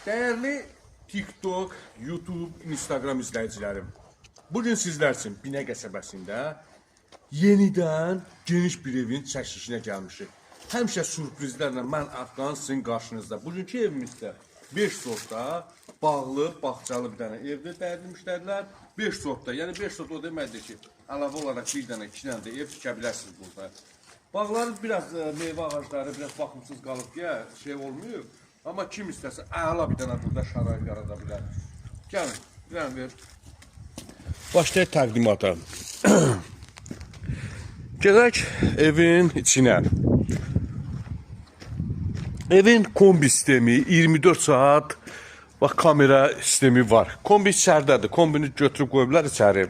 Değerli TikTok, YouTube, Instagram izləyicilərim, bugün sizlər üçün Binə qəsəbəsində yenidən geniş bir evin çəkilişinə gəlmişik. Həmişə sürprizlərlə mən Afqan sizin qarşınızda. Bugünkü evimizdə 5 sortda bağlı, bağçalı bir dənə evdir dəyərli müştərilər. 5 sortda, yəni 5 sort o deməkdir ki, əlavə olaraq bir dənə, 2 dənə də ev tikə bilərsiniz burada. Bağların biraz meyvə ağacları biraz baxımsız qalıb deyə şey olmuyor. Amma kim istəsə əla bir dənə burada şərait yarada bilər. Gəlin, bir dənə ver. Başlayaq təqdimata. Gələk evin içinə. Evin kombi sistemi 24 saat bax kamera sistemi var. Kombi içərdədir. Kombini götürüb qoyublar içəri.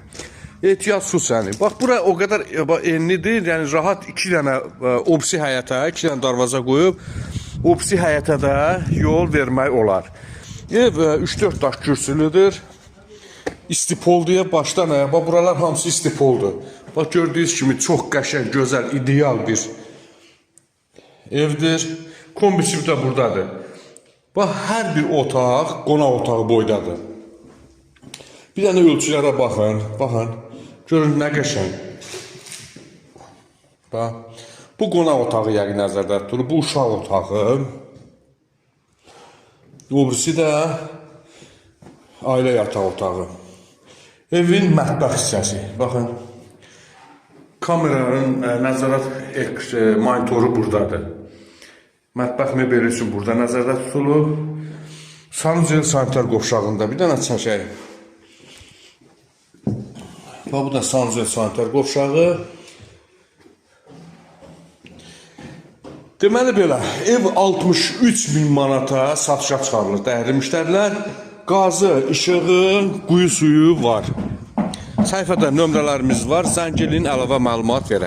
Ehtiyat su səni. Bax bura o qədər enlidir. Yəni rahat 2 dənə opsi həyətə, 2 dənə darvaza qoyub opsi həyətə də yol vermək olar. Ev 3-4 daş kürsülüdür. İstipol deyə başdan ayağa. Bax buralar hamısı istipoldur. Bax gördüyünüz kimi çox qəşəng, gözəl, ideal bir evdir. Kombisi də buradadır. Bax hər bir otaq qonaq otağı boydadır. Bir dənə ölçülərə baxın. Baxın. Görün nə qəşəng. Bax. Bu qonaq otağı yəqin nəzərdə tutulur. Bu uşaq otağı. Öbürüsü də ailə yataq otağı. Evin mətbəx hissəsi. Baxın. Kameranın nəzarət monitoru buradadır. Mətbəx mebeli üçün burada nəzərdə tutulur. Sanuzel sanitar qovşağında bir dənə çəkək. Bu da sanuzel sanitar qovşağı. Deməli belə, ev 63.000 manata satışa çıxarılır dəyərli müştərilər. Qazı, işığı, quyu suyu var. Səhifədə nömrələrimiz var. Zəng eləyin, əlavə məlumat verək.